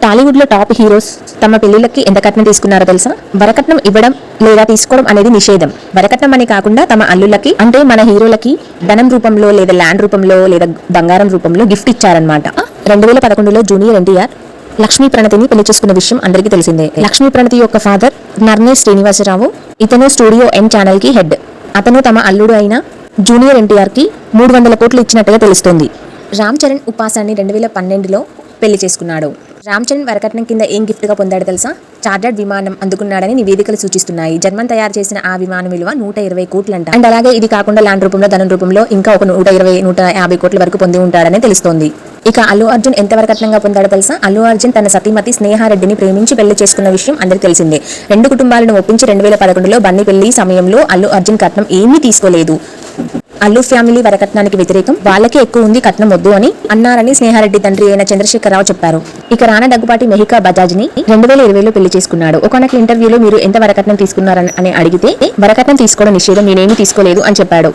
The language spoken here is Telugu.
టాలీవుడ్ లో టాప్ హీరోస్ తమ పెళ్లిళ్ళకి ఎంత కట్నం తీసుకున్నారో తెలుసా? వరకట్నం ఇవ్వడం లేదా తీసుకోవడం అనేది నిషేధం. వరకట్నం అని కాకుండా తమ అల్లులకి అంటే మన హీరోలకి ధనం రూపంలో లేదా ల్యాండ్ రూపంలో లేదా బంగారం రూపంలో గిఫ్ట్ ఇచ్చారనమాట. 2011లో జూనియర్ ఎన్టీఆర్ లక్ష్మీ ప్రణతిని పెళ్లి చేసుకున్న విషయం అందరికీ తెలిసిందే. లక్ష్మీ ప్రణతి యొక్క ఫాదర్ నర్నే శ్రీనివాసరావు. ఇతను స్టూడియో ఎన్ ఛానల్ కి హెడ్. అతను తమ అల్లుడు అయిన జూనియర్ ఎన్టీఆర్ కి 300 కోట్లు ఇచ్చినట్టుగా తెలుస్తోంది. రామ్ చరణ్ ఉపాసాన్ని 2012లో పెళ్లి చేసుకున్నాడు. రామ్ చరణ్ వరకట్నం కింద ఏం గిఫ్ట్ గా పొందాడు తెలుసా? చార్టర్డ్ విమానం అందుకున్నాడని నివేదికలు సూచిస్తున్నాయి. జర్మన్ తయారు చేసిన ఆ విమానం విలువ 120 కోట్లంట. అండ్ అలాగే ఇది కాకుండా ల్యాండ్ రూపంలో ధనం రూపంలో ఇంకా ఒక 120-150 కోట్ల వరకు పొంది ఉంటాడని తెలుస్తోంది. ఇక అల్లు అర్జున్ ఎంత వరకట్నంగా పొందాడో తెలుసా? అల్లు అర్జున్ తన సతీమతి స్నేహారెడ్డిని ప్రేమించి పెళ్లి చేసుకున్న విషయం అందరికీ తెలిసిందే. 2 కుటుంబాలను ఒప్పించి 2011లో బన్నీ పెళ్లి సమయంలో అల్లు అర్జున్ కట్నం ఏమీ తీసుకోలేదు. అల్లు ఫ్యామిలీ వరకట్నానికి వ్యతిరేకం, వాళ్ళకే ఎక్కువ ఉంది, కట్నం వద్దు అని అన్నారని స్నేహారెడ్డి తండ్రి అయిన చంద్రశేఖరరావు చెప్పారు. ఇక రానా దగ్గుపాటి మెహికా బజాజ్ ని 2020లో పెళ్లి చేసుకున్నాడు. ఒకనొక ఇంటర్వ్యూలో మీరు ఎంత వరకట్నం తీసుకున్నారని అడిగితే వరకట్నం తీసుకోవడం నిషేధం, నేనేమీ తీసుకోలేదు అని చెప్పాడు.